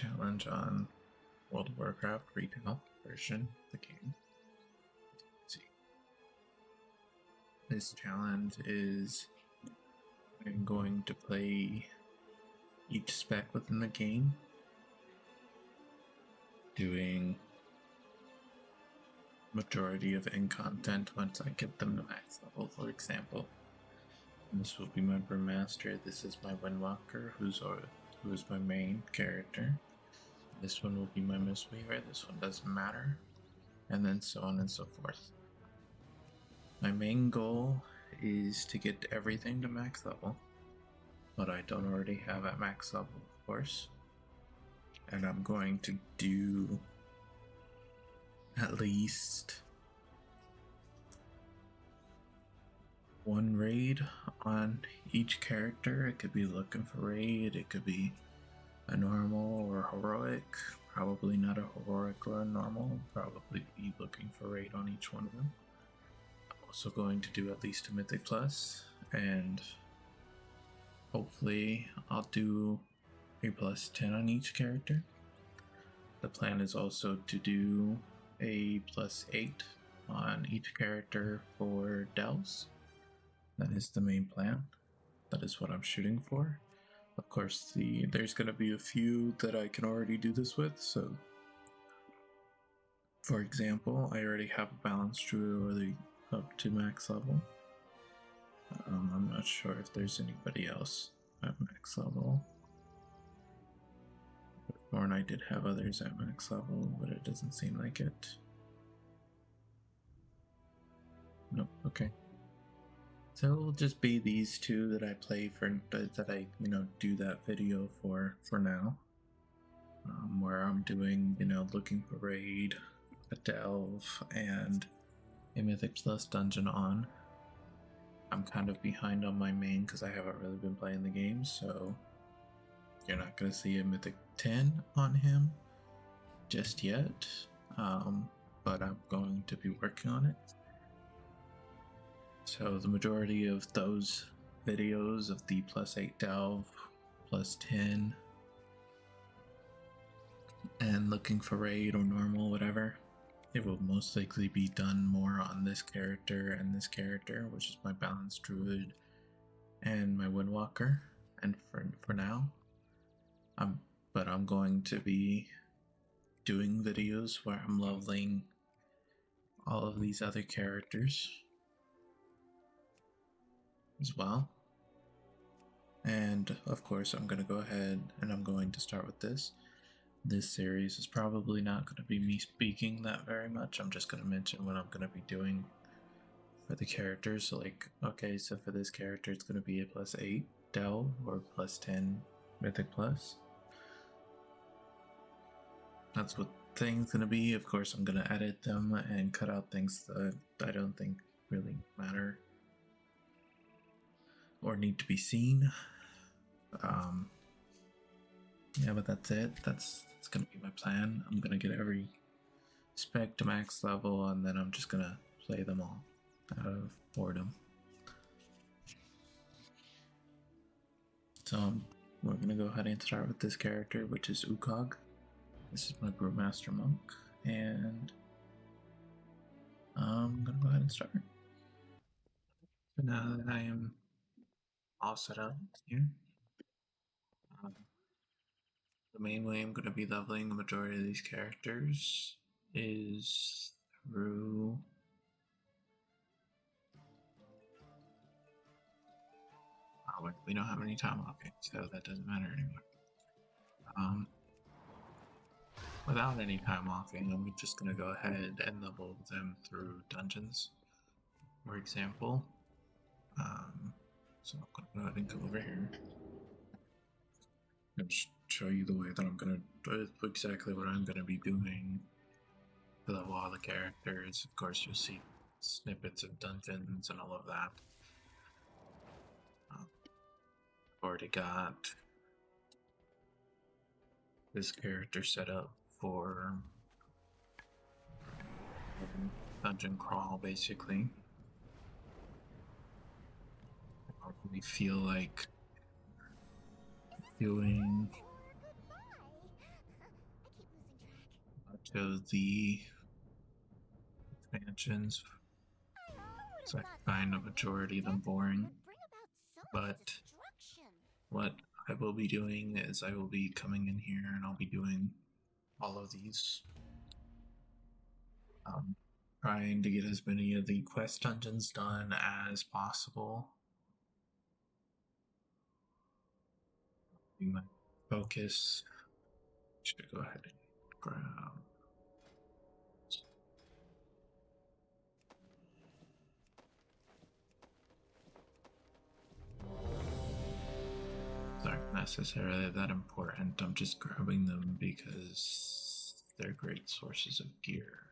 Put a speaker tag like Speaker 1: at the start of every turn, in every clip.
Speaker 1: challenge on World of Warcraft retail version of the game. Let's see. This challenge is I'm going to play each spec within the game, doing majority of end content once I get them to max level, for example. And this will be my Brewmaster. This is my Windwalker, who is my main character. This one will be my Mistweaver, this one doesn't matter, and then so on and so forth. My main goal is to get everything to max level, but I don't already have at max level, of course. And I'm going to do at least one raid on each character. It could be looking for raid, it could be a normal or heroic. Probably not a heroic or a normal. Probably be looking for raid on each one of them. I'm also going to do at least a Mythic Plus, and hopefully I'll do a plus 10 on each character. The plan is also to do a plus 8 on each character for Delves. That is the main plan. That is what I'm shooting for. Of course, there's going to be a few that I can already do this with, so for example, I already have a balanced druid already up to max level. I'm not sure if there's anybody else at max level. Before, I did have others at max level, but it doesn't seem like it. Nope, okay. So it'll just be these two that I play for, that I, do that video for now. Where I'm doing, looking for raid, a delve, and a Mythic Plus dungeon on. I'm kind of behind on my main because I haven't really been playing the game, so you're not going to see a Mythic 10 on him just yet, but I'm going to be working on it. So the majority of those videos of the plus 8 delve, plus 10, and looking for raid or normal, whatever, it will most likely be done more on this character and this character, which is my balanced druid and my Windwalker. And for now, I'm going to be doing videos where I'm leveling all of these other characters as well. And of course, I'm going to go ahead and I'm going to start with this. This series is probably not going to be me speaking that very much. I'm just going to mention what I'm going to be doing for the characters. So like, okay, so for this character, it's going to be a plus 8 delve or plus 10 Mythic Plus. That's what things going to be. Of course, I'm going to edit them and cut out things that I don't think really matter or need to be seen. Yeah, but that's it. That's gonna be my plan. I'm gonna get every spec to max level, and then I'm just gonna play them all out of boredom. So we're gonna go ahead and start with this character, which is Ukog. This is my Brewmaster monk, and I'm gonna go ahead and start. So now that I am all set up here, the main way I'm going to be leveling the majority of these characters is through we don't have any time locking, so that doesn't matter anymore. Without any time locking, I'm just going to go ahead and level them through dungeons, for example. So I'm going to go ahead and come over here and show you the way that I'm going to do exactly what I'm going to be doing to level all the characters. Of course, you'll see snippets of dungeons and all of that. Already got this character set up for dungeon crawl, basically. I don't really feel like doing show the expansions, so I find a majority of them boring. But what I will be doing is I will be coming in here and I'll be doing all of these, trying to get as many of the quest dungeons done as possible. My focus should go ahead and grab. These aren't necessarily that important. I'm just grabbing them because they're great sources of gear.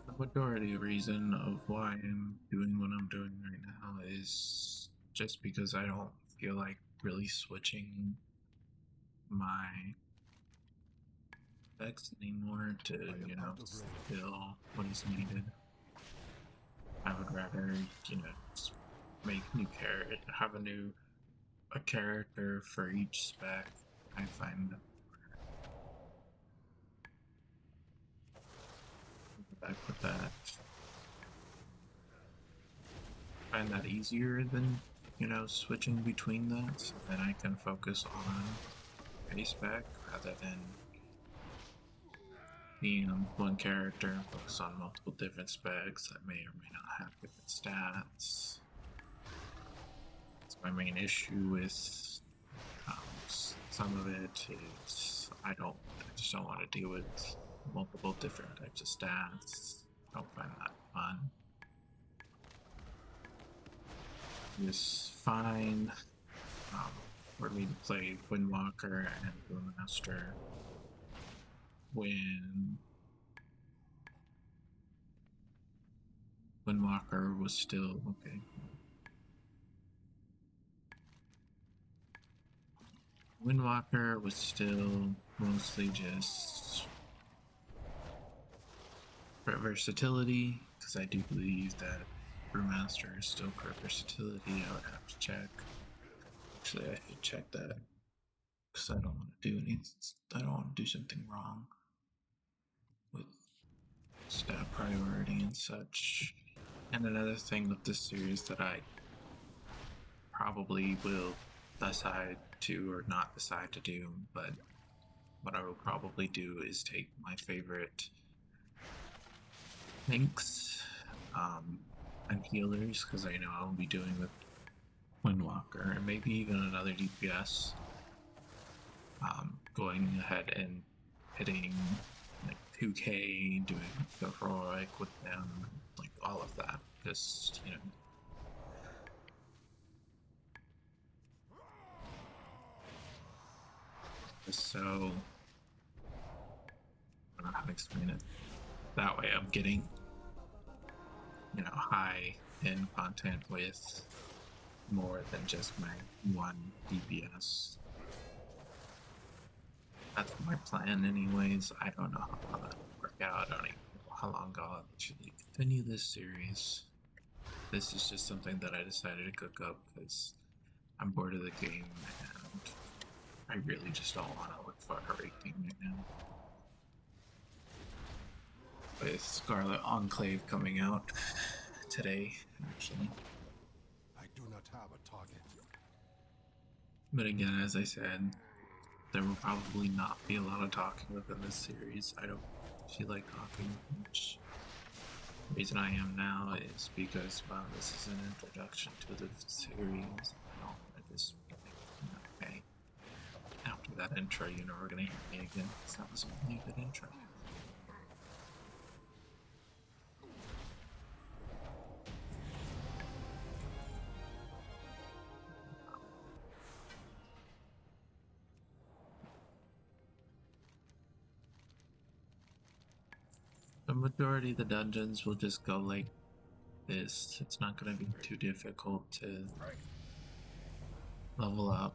Speaker 1: The majority reason of why I'm doing what I'm doing right now is just because I don't feel like really switching my specs anymore to, fill what is needed. I would rather, make new character, have a character for each spec. I find I put that. Find that easier than, switching between that, so then I can focus on a spec rather than being on one character and focus on multiple different specs that may or may not have different stats. That's my main issue with some of it is I just don't want to deal with multiple different types of stats. I don't find that fun. It's fine for me to play Windwalker and Brewmaster when Windwalker was still okay. Windwalker was still mostly just for versatility, because I do believe that Brewmaster is still for versatility. I would have to check. Actually, I should check that because I don't want to do anything. I don't want to do something wrong with stat priority and such. And another thing with this series that I probably will decide to or not decide to do, but what I will probably do is take my favorite tanks and healers, because I know I'll be doing with Windwalker and maybe even another DPS, going ahead and hitting like 2k, doing the heroic with them, like all of that, just so I don't know how to explain it. That way I'm getting high end content with more than just my one DPS. That's my plan anyways. I don't know how that will work out. I don't even know how long I'll actually continue this series. This is just something that I decided to cook up because I'm bored of the game and I really just don't want to look for a rating right now. With Scarlet Enclave coming out today, actually.
Speaker 2: I do not have a target.
Speaker 1: But again, as I said, there will probably not be a lot of talking within this series. I don't feel like talking much. The reason I am now is because, well, this is an introduction to the series. I just, okay. After that intro, we're gonna hear me again. That was only a good intro. The majority of the dungeons will just go like this. It's not going to be too difficult to level up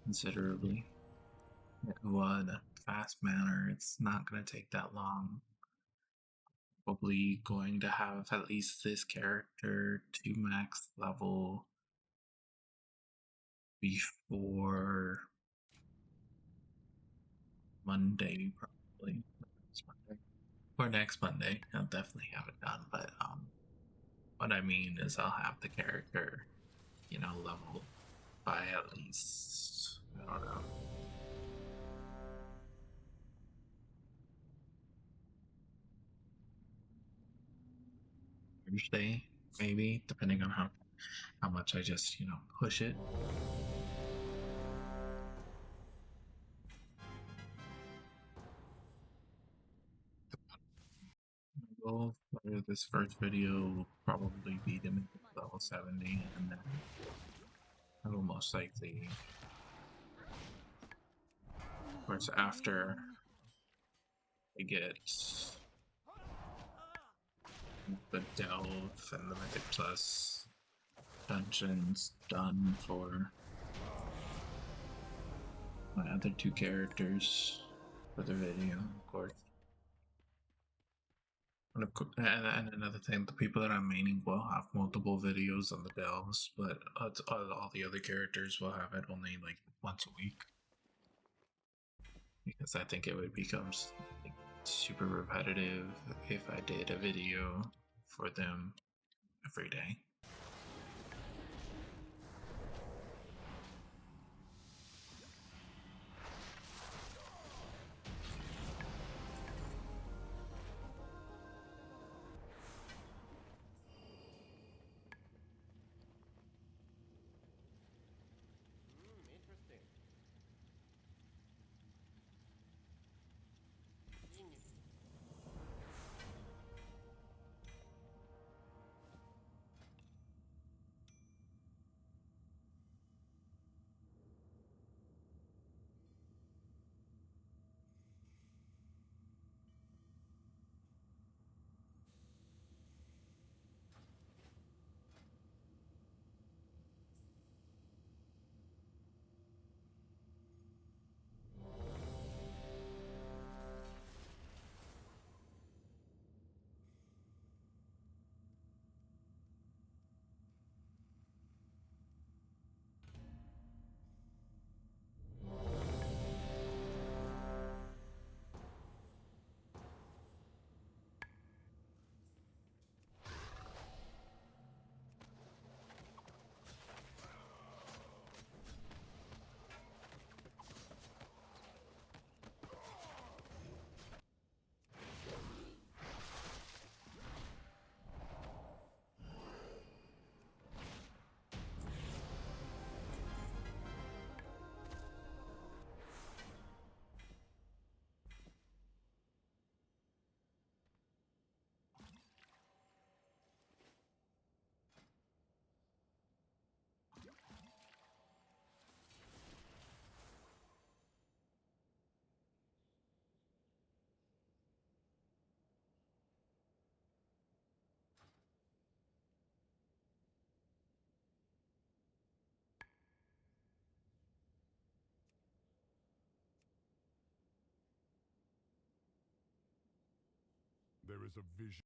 Speaker 1: considerably in a fast manner. It's not going to take that long. Probably going to have at least this character to max level before Monday, probably. Next Monday. Or next Monday. I'll definitely have it done, but what I mean is I'll have the character, level by at least, I don't know, Thursday, maybe, depending on how much I just, push it. Well, for this first video will probably be to make it level 70, and then I will most likely, of course, after I get the Delve and the Mythic Plus dungeons done for my other two characters for the video, of course. And another thing, the people that I'm maining will have multiple videos on the delves, but all the other characters will have it only like once a week. Because I think it would become like, super repetitive if I did a video for them every day.
Speaker 3: Interesting.
Speaker 2: There is a vision.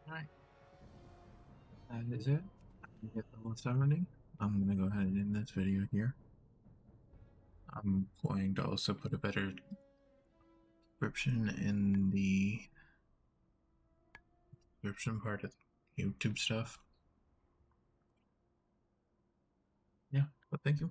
Speaker 1: Alright, that is it. I get level 70. I'm gonna go ahead and end this video here. I'm going to also put a better description in the description part of YouTube stuff. Yeah, but thank you.